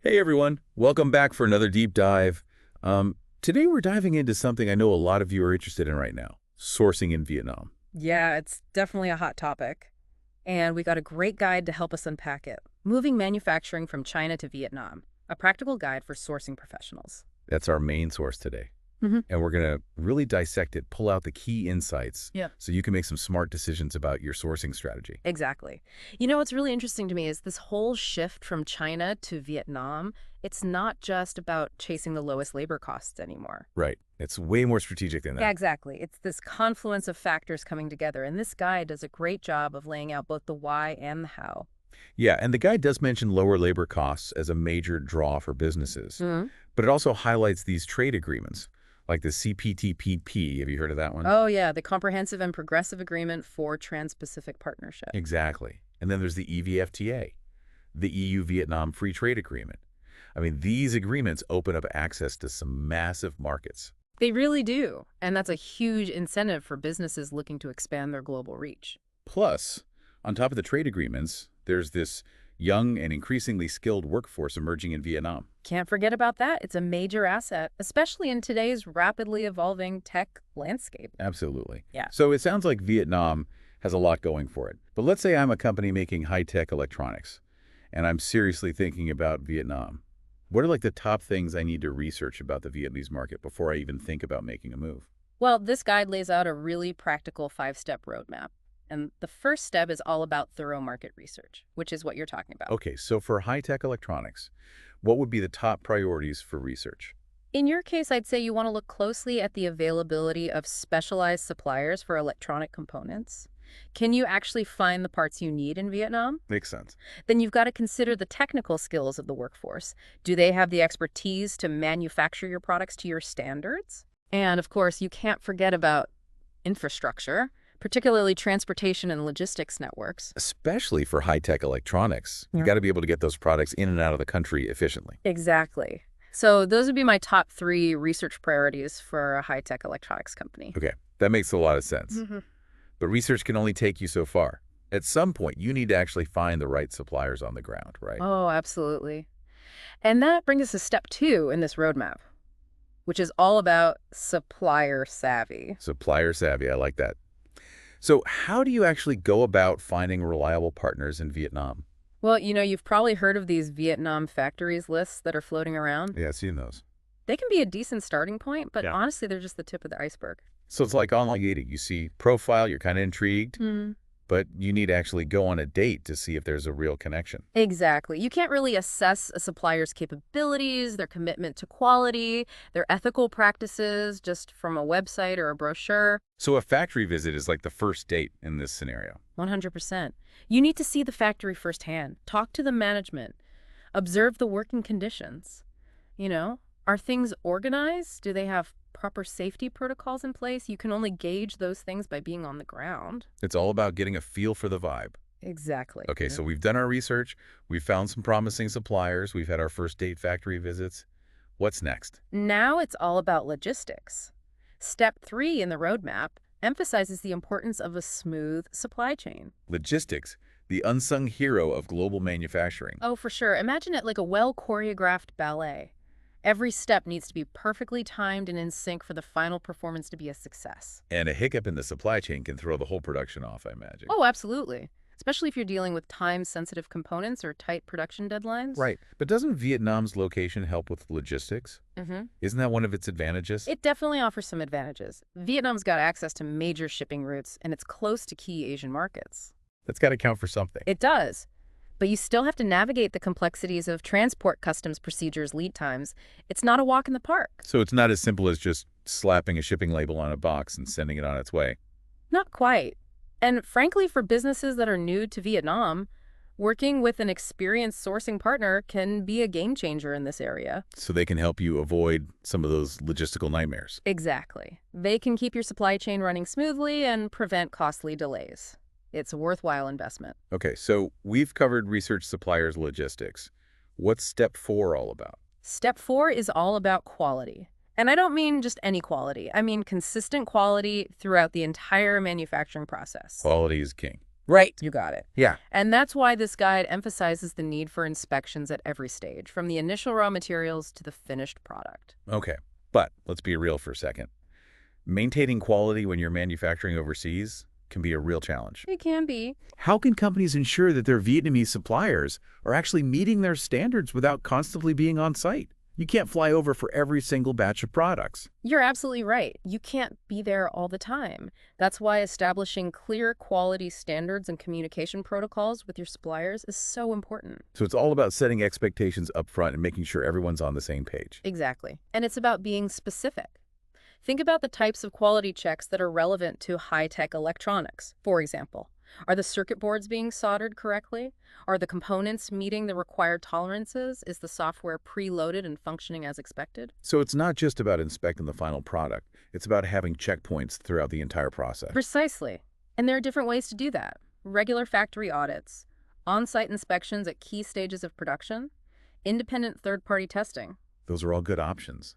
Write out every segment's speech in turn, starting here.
Hey everyone, welcome back for another deep dive. Today we're diving into something I know a lot of you are interested in right now, sourcing in Vietnam. Yeah, it's definitely a hot topic. And we got a great guide to help us unpack it. Moving manufacturing from China to Vietnam, a practical guide for sourcing professionals. That's our main source today. hmm And we're going to really dissect it, pull out the key insights Yeah. so you can make some smart decisions about your sourcing strategy. Exactly. You know, what's really interesting to me is this whole shift from China to Vietnam, it's not just about chasing the lowest labor costs anymore. Right. It's way more strategic than Yeah, that. exactly. It's this confluence of factors coming together, and this guide does a great job of laying out both the why and the how. Yeah, and the guide does mention lower labor costs as a major draw for businesses, but it also highlights these trade agreements, like the CPTPP. Have you heard of that one? Oh, yeah, the Comprehensive and Progressive Agreement for Trans-Pacific Partnership. Exactly. And then there's the EVFTA, the EU-Vietnam Free Trade Agreement. I mean, these agreements open up access to some massive markets. They really do, and that's a huge incentive for businesses looking to expand their global reach. Plus, on top of the trade agreements, there's this young and increasingly skilled workforce emerging in Vietnam. Can't forget about that. It's a major asset, especially in today's rapidly evolving tech landscape. Absolutely. Yeah. So it sounds like Vietnam has a lot going for it. But let's say I'm a company making high-tech electronics, and I'm seriously thinking about Vietnam. What are like the top things I need to research about the Vietnamese market before I even think about making a move? Well, this guide lays out a really practical five-step roadmap. And the first step is all about thorough market research, which is what you're talking about. Okay, so for high-tech electronics, what would be the top priorities for research? In your case, I'd say you want to look closely at the availability of specialized suppliers for electronic components. Can you actually find the parts you need in Vietnam? Makes sense. Then you've got to consider the technical skills of the workforce. Do they have the expertise to manufacture your products to your standards? And of course, you can't forget about infrastructure, particularly transportation and logistics networks. Especially for high-tech electronics. You Yeah. got to be able to get those products in and out of the country efficiently. Exactly. So those would be my top three research priorities for a high-tech electronics company. Okay, that makes a lot of sense. hmm But research can only take you so far. At some point, you need to actually find the right suppliers on the ground, right? Oh, absolutely. And that brings us to step two in this roadmap, which is all about supplier savvy. Supplier savvy, I like that. So how do you actually go about finding reliable partners in Vietnam? Well, you've probably heard of these Vietnam factories lists that are floating around. Yeah, I've seen those. They can be a decent starting point, but Yeah. honestly, they're just the tip of the iceberg. So it's like online dating. You see profile, you're kind of intrigued, Mm. but you need to actually go on a date to see if there's a real connection. Exactly. You can't really assess a supplier's capabilities, their commitment to quality, their ethical practices just from a website or a brochure. So a factory visit is like the first date in this scenario. 100%. You need to see the factory firsthand, talk to the management, observe the working conditions. Are things organized? Do they have proper safety protocols in place? You can only gauge those things by being on the ground. It's all about getting a feel for the vibe. Exactly. Okay, so we've done our research. We've found some promising suppliers. We've had our first date factory visits. What's next? Now it's all about logistics. Step three in the roadmap emphasizes the importance of a smooth supply chain. Logistics, the unsung hero of global manufacturing. Oh, for sure. Imagine it like a well-choreographed ballet. Every step needs to be perfectly timed and in sync for the final performance to be a success. And a hiccup in the supply chain can throw the whole production off, I imagine. Oh, absolutely. Especially if you're dealing with time-sensitive components or tight production deadlines. Right. But doesn't Vietnam's location help with logistics? hmm Isn't that one of its advantages? It definitely offers some advantages. Vietnam's got access to major shipping routes, and it's close to key Asian markets. That's got to count for something. It does. But you still have to navigate the complexities of transport customs procedures, lead times. It's not a walk in the park. So it's not as simple as just slapping a shipping label on a box and sending it on its way. Not quite. And frankly, for businesses that are new to Vietnam, working with an experienced sourcing partner can be a game changer in this area. So they can help you avoid some of those logistical nightmares. Exactly. They can keep your supply chain running smoothly and prevent costly delays. It's a worthwhile investment. Okay, so we've covered research suppliers logistics. What's step 4 all about? Step four is all about quality. And I don't mean just any quality. I mean consistent quality throughout the entire manufacturing process. Quality is king. Right. You got it. Yeah. And that's why this guide emphasizes the need for inspections at every stage, from the initial raw materials to the finished product. Okay. But let's be real for a second. Maintaining quality when you're manufacturing overseas can be a real challenge. It can be. How can companies ensure that their Vietnamese suppliers are actually meeting their standards without constantly being on site? You can't fly over for every single batch of products. You're absolutely right. You can't be there all the time. That's why establishing clear quality standards and communication protocols with your suppliers is so important. So it's all about setting expectations up front and making sure everyone's on the same page. Exactly. And it's about being specific. Think about the types of quality checks that are relevant to high-tech electronics. For example, are the circuit boards being soldered correctly? Are the components meeting the required tolerances? Is the software preloaded and functioning as expected? So it's not just about inspecting the final product. It's about having checkpoints throughout the entire process. Precisely. And there are different ways to do that. Regular factory audits, on-site inspections at key stages of production, independent third-party testing. Those are all good options.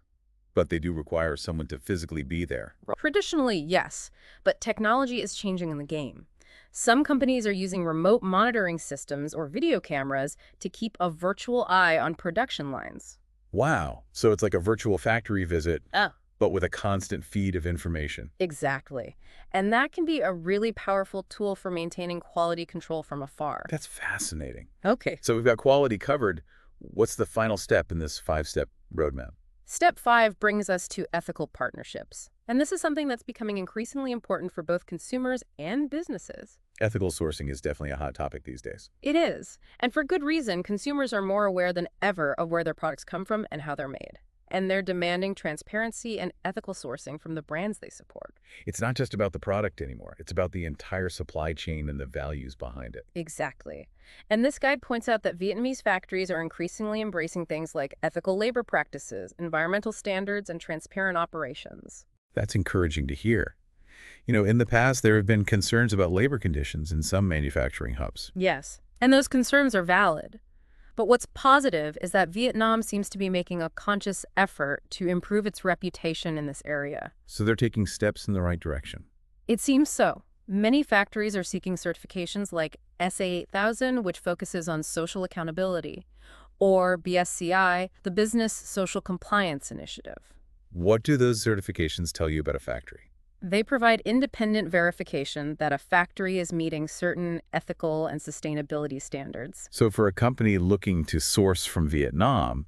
But they do require someone to physically be there. Traditionally, yes, but technology is changing in the game. Some companies are using remote monitoring systems or video cameras to keep a virtual eye on production lines. Wow. So it's like a virtual factory visit, Oh, but with a constant feed of information. exactly. And that can be a really powerful tool for maintaining quality control from afar. That's fascinating. Okay. So we've got quality covered. What's the final step in this 5-step roadmap? Step 5 brings us to ethical partnerships. And this is something that's becoming increasingly important for both consumers and businesses. Ethical sourcing is definitely a hot topic these days. It is. And for good reason, consumers are more aware than ever of where their products come from and how they're made. And they're demanding transparency and ethical sourcing from the brands they support. It's not just about the product anymore. It's about the entire supply chain and the values behind it. Exactly. And this guide points out that Vietnamese factories are increasingly embracing things like ethical labor practices, environmental standards, and transparent operations. That's encouraging to hear. In the past, there have been concerns about labor conditions in some manufacturing hubs. Yes, and those concerns are valid. But what's positive is that Vietnam seems to be making a conscious effort to improve its reputation in this area. So they're taking steps in the right direction. It seems so. Many factories are seeking certifications like SA8000, which focuses on social accountability, or BSCI, the Business Social Compliance Initiative. What do those certifications tell you about a factory? They provide independent verification that a factory is meeting certain ethical and sustainability standards. So for a company looking to source from Vietnam,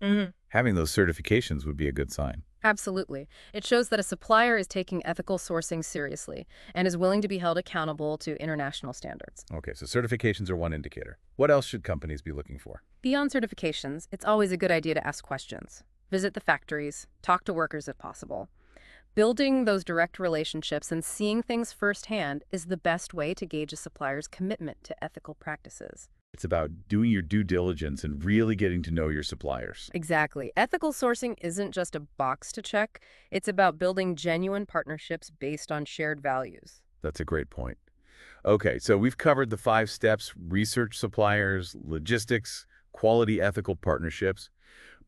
having those certifications would be a good sign. Absolutely. It shows that a supplier is taking ethical sourcing seriously and is willing to be held accountable to international standards. Okay, so certifications are one indicator. What else should companies be looking for? Beyond certifications, it's always a good idea to ask questions. Visit the factories, talk to workers if possible. Building those direct relationships and seeing things firsthand is the best way to gauge a supplier's commitment to ethical practices. It's about doing your due diligence and really getting to know your suppliers. Exactly. Ethical sourcing isn't just a box to check. It's about building genuine partnerships based on shared values. That's a great point. Okay, so we've covered the 5 steps: research suppliers, logistics, quality ethical partnerships.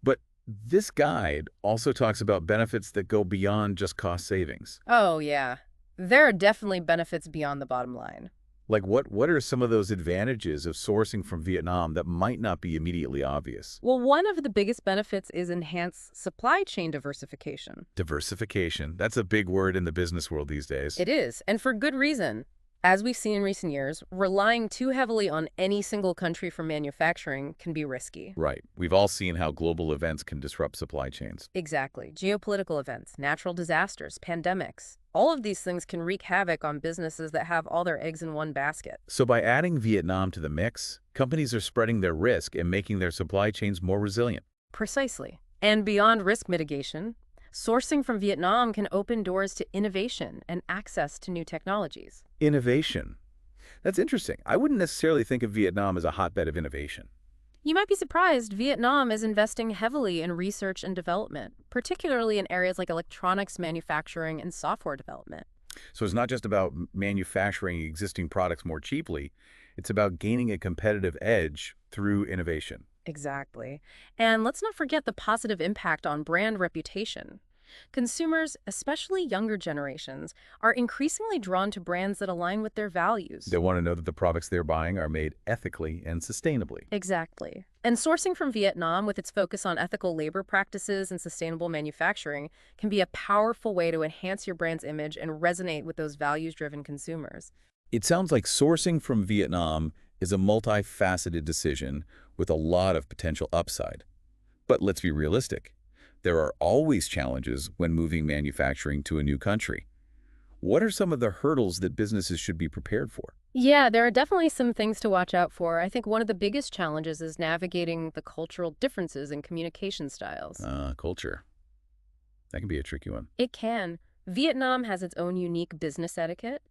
But this guide also talks about benefits that go beyond just cost savings. Oh, yeah. There are definitely benefits beyond the bottom line. Like what are some of those advantages of sourcing from Vietnam that might not be immediately obvious? Well, one of the biggest benefits is enhanced supply chain diversification. Diversification. That's a big word in the business world these days. It is, and for good reason. As we've seen in recent years, relying too heavily on any single country for manufacturing can be risky. Right. We've all seen how global events can disrupt supply chains. Exactly. Geopolitical events, natural disasters, pandemics. All of these things can wreak havoc on businesses that have all their eggs in one basket. So by adding Vietnam to the mix, companies are spreading their risk and making their supply chains more resilient. Precisely. And beyond risk mitigation, sourcing from Vietnam can open doors to innovation and access to new technologies. Innovation. That's interesting. I wouldn't necessarily think of Vietnam as a hotbed of innovation. You might be surprised, Vietnam is investing heavily in research and development, particularly in areas like electronics manufacturing and software development. So it's not just about manufacturing existing products more cheaply. It's about gaining a competitive edge through innovation. Exactly. And let's not forget the positive impact on brand reputation. Consumers, especially younger generations, are increasingly drawn to brands that align with their They values. want to know that the products they're buying are made ethically and sustainably. Exactly. And sourcing from Vietnam, with its focus on ethical labor practices and sustainable manufacturing, can be a powerful way to enhance your brand's image and resonate with those values-driven consumers. It sounds like sourcing from Vietnam is a multifaceted decision with a lot of potential upside. But let's be realistic. There are always challenges when moving manufacturing to a new country. What are some of the hurdles that businesses should be prepared for? Yeah, there are definitely some things to watch out for. I think one of the biggest challenges is navigating the cultural differences in communication styles. Culture. That can be a tricky one. It can. Vietnam has its own unique business etiquette,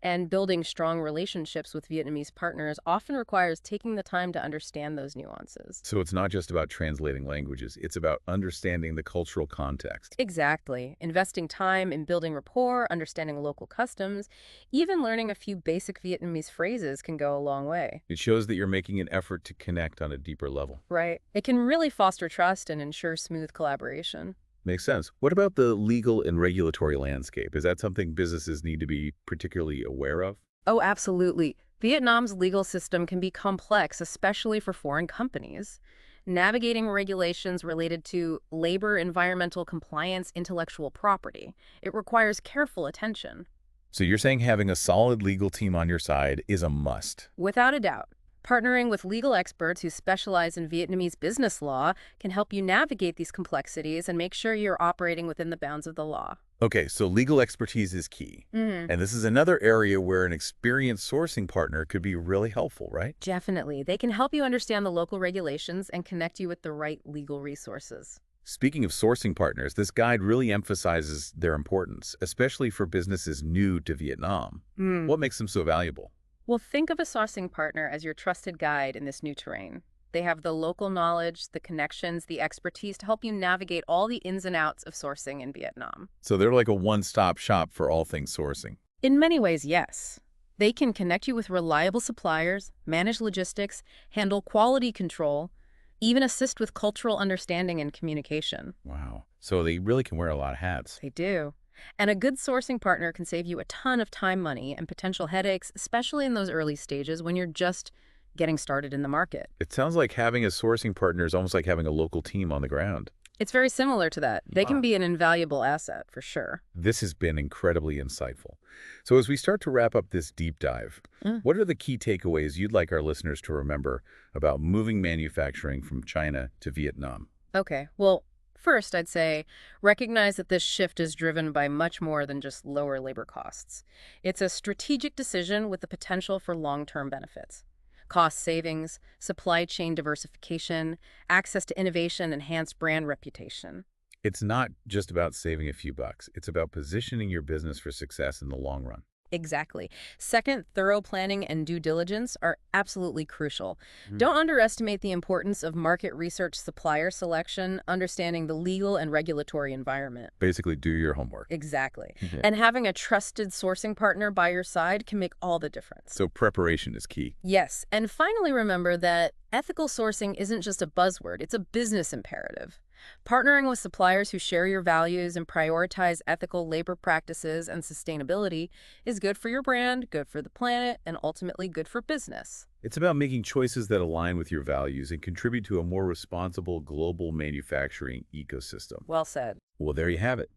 and building strong relationships with Vietnamese partners often requires taking the time to understand those nuances. So it's not just about translating languages, it's about understanding the cultural context. Exactly. Investing time in building rapport, understanding local customs, even learning a few basic Vietnamese phrases can go a long way. It shows that you're making an effort to connect on a deeper level. Right. It can really foster trust and ensure smooth collaboration. Makes sense. What about the legal and regulatory landscape? Is that something businesses need to be particularly aware of? Oh, absolutely. Vietnam's legal system can be complex, especially for foreign companies. Navigating regulations related to labor, environmental compliance, intellectual property. It requires careful attention. So you're saying having a solid legal team on your side is a must. Without a doubt, partnering with legal experts who specialize in Vietnamese business law can help you navigate these complexities and make sure you're operating within the bounds of the law. Okay, so legal expertise is key. And this is another area where an experienced sourcing partner could be really helpful, right? Definitely. They can help you understand the local regulations and connect you with the right legal resources. Speaking of sourcing partners, this guide really emphasizes their importance, especially for businesses new to Vietnam. What makes them so valuable? Well, think of a sourcing partner as your trusted guide in this new terrain. They have the local knowledge, the connections, the expertise to help you navigate all the ins and outs of sourcing in Vietnam. So they're like a one-stop shop for all things sourcing. In many ways, yes. They can connect you with reliable suppliers, manage logistics, handle quality control, even assist with cultural understanding and communication. Wow. So they really can wear a lot of hats. They do. And a good sourcing partner can save you a ton of time, money, and potential headaches, especially in those early stages when you're just getting started in the market. It sounds like having a sourcing partner is almost like having a local team on the ground. It's very similar to that. They can Wow. be an invaluable asset, for sure. This has been incredibly insightful. So as we start to wrap up this deep dive, what are the key takeaways you'd like our listeners to remember about moving manufacturing from China to Vietnam? Okay, well, first I'd say recognize that this shift is driven by much more than just lower labor costs. It's a strategic decision with the potential for long-term benefits. Cost savings, supply chain diversification, access to innovation, enhanced brand reputation. It's not just about saving a few bucks. It's about positioning your business for success in the long run. Exactly. Second, thorough planning and due diligence are absolutely crucial. Don't underestimate the importance of market research, supplier selection, understanding the legal and regulatory environment. Basically, do your homework. Exactly. Yeah. And having a trusted sourcing partner by your side can make all the difference. So preparation is key. Yes. And finally, remember that ethical sourcing isn't just a buzzword, it's a business imperative. Partnering with suppliers who share your values and prioritize ethical labor practices and sustainability is good for your brand, good for the planet, and ultimately good for business. It's about making choices that align with your values and contribute to a more responsible global manufacturing ecosystem. Well said. Well, there you have it.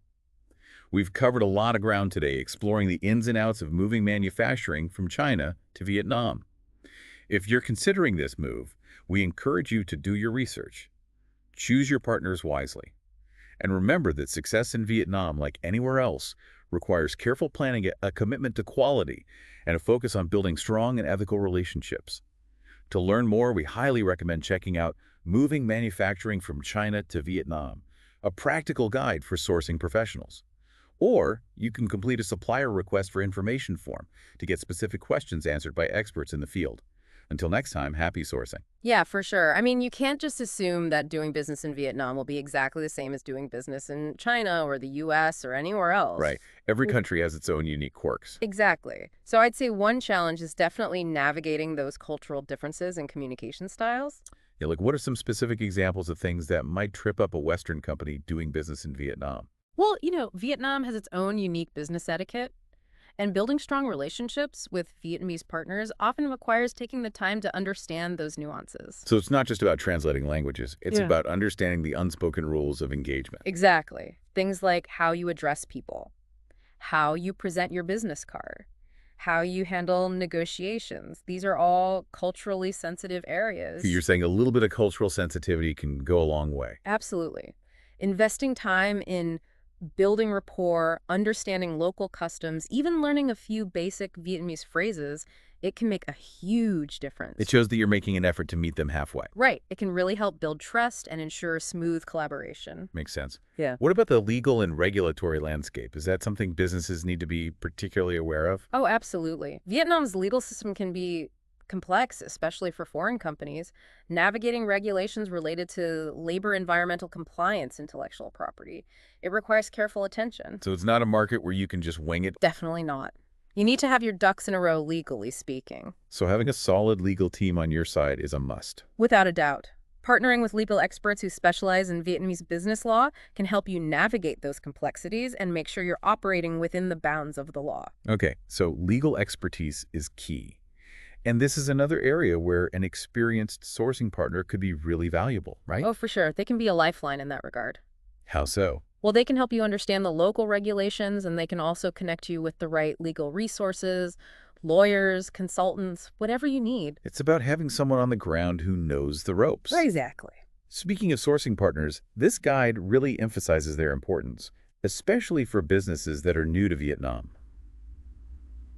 We've covered a lot of ground today exploring the ins and outs of moving manufacturing from China to Vietnam. If you're considering this move, we encourage you to do your research. Choose your partners wisely. And remember that success in Vietnam, like anywhere else, requires careful planning, a commitment to quality, and a focus on building strong and ethical relationships. To learn more, we highly recommend checking out Moving Manufacturing from China to Vietnam, a practical guide for sourcing professionals. Or you can complete a supplier request for information form to get specific questions answered by experts in the field. Until next time, happy sourcing. Yeah, for sure. I mean, you can't just assume that doing business in Vietnam will be exactly the same as doing business in China or the US or anywhere else. Right. Every country has its own unique quirks. Exactly. So I'd say one challenge is definitely navigating those cultural differences and communication styles. Yeah, like what are some specific examples of things that might trip up a Western company doing business in Vietnam? Well, Vietnam has its own unique business etiquette, and building strong relationships with Vietnamese partners often requires taking the time to understand those nuances. So it's not just about translating languages. It's Yeah. about understanding the unspoken rules of engagement. Exactly. Things like how you address people, how you present your business card, how you handle negotiations. These are all culturally sensitive You're areas. saying a little bit of cultural sensitivity can go a long way. Absolutely. Investing time in building rapport, understanding local customs, even learning a few basic Vietnamese phrases, it can make a huge It difference. shows that you're making an effort to meet them halfway. Right. It can really help build trust and ensure smooth collaboration. Makes sense. Yeah. What about the legal and regulatory landscape? Is that something businesses need to be particularly aware of? Oh, absolutely. Vietnam's legal system can be complex, especially for foreign companies. Navigating regulations related to labor, environmental compliance, intellectual property, it requires careful attention. So it's not a market where you can just wing it. Definitely not. You need to have your ducks in a row, legally speaking. So having a solid legal team on your side is a must. Without a doubt. Partnering with legal experts who specialize in Vietnamese business law can help you navigate those complexities and make sure you're operating within the bounds of the law. Okay, so legal expertise is key. And this is another area where an experienced sourcing partner could be really valuable, right? Oh, for sure. They can be a lifeline in that regard. How so? Well, they can help you understand the local regulations, and they can also connect you with the right legal resources, lawyers, consultants, whatever you need. It's about having someone on the ground who knows the ropes. Exactly. Speaking of sourcing partners, this guide really emphasizes their importance, especially for businesses that are new to Vietnam.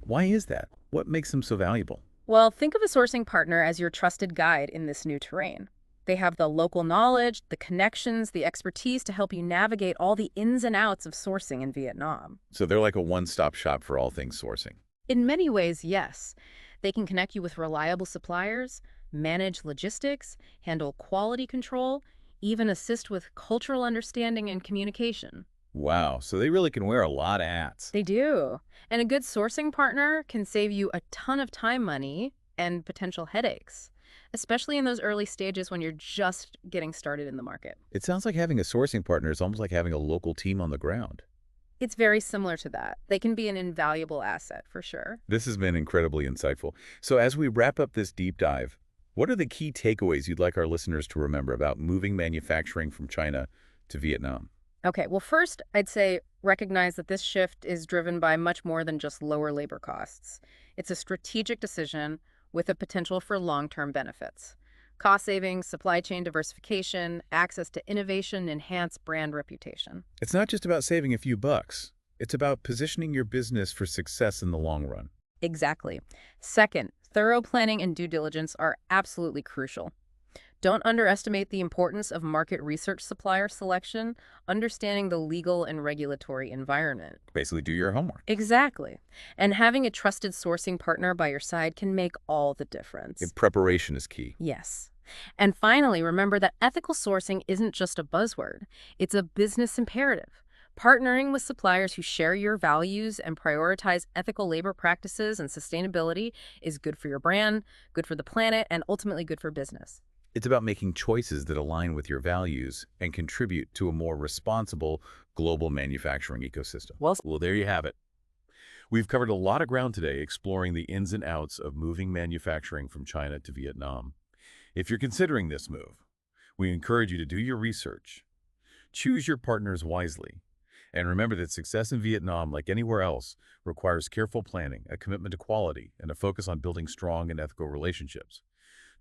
Why is that? What makes them so valuable? Well, think of a sourcing partner as your trusted guide in this new terrain. They have the local knowledge, the connections, the expertise to help you navigate all the ins and outs of sourcing in Vietnam. So they're like a one-stop shop for all things sourcing. In many ways, yes. They can connect you with reliable suppliers, manage logistics, handle quality control, even assist with cultural understanding and communication. Wow, so they really can wear a lot of hats. They do. And a good sourcing partner can save you a ton of time, money, and potential headaches, especially in those early stages when you're just getting started in the market. It sounds like having a sourcing partner is almost like having a local team on the ground. It's very similar to that. They can be an invaluable asset for sure. This has been incredibly insightful. So as we wrap up this deep dive, what are the key takeaways you'd like our listeners to remember about moving manufacturing from China to Vietnam? Okay, well, first, I'd say recognize that this shift is driven by much more than just lower labor costs. It's a strategic decision with a potential for long-term benefits. Cost savings, supply chain diversification, access to innovation, enhance brand reputation. It's not just about saving a few bucks. It's about positioning your business for success in the long run. Exactly. Second, thorough planning and due diligence are absolutely crucial. Don't underestimate the importance of market research supplier selection, understanding the legal and regulatory environment. Basically, do your homework. Exactly. And having a trusted sourcing partner by your side can make all the difference. Preparation is key. Yes. And finally, remember that ethical sourcing isn't just a buzzword. It's a business imperative. Partnering with suppliers who share your values and prioritize ethical labor practices and sustainability is good for your brand, good for the planet, and ultimately good for business. It's about making choices that align with your values and contribute to a more responsible global manufacturing ecosystem. Well, there you have it. We've covered a lot of ground today exploring the ins and outs of moving manufacturing from China to Vietnam. If you're considering this move, we encourage you to do your research. Choose your partners wisely. And remember that success in Vietnam, like anywhere else, requires careful planning, a commitment to quality, and a focus on building strong and ethical relationships.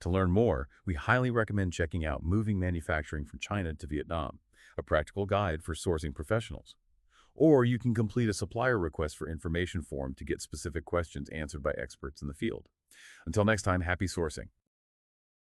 To learn more, we highly recommend checking out Moving Manufacturing from China to Vietnam, a practical guide for sourcing professionals. Or you can complete a supplier request for information form to get specific questions answered by experts in the field. Until next time, happy sourcing.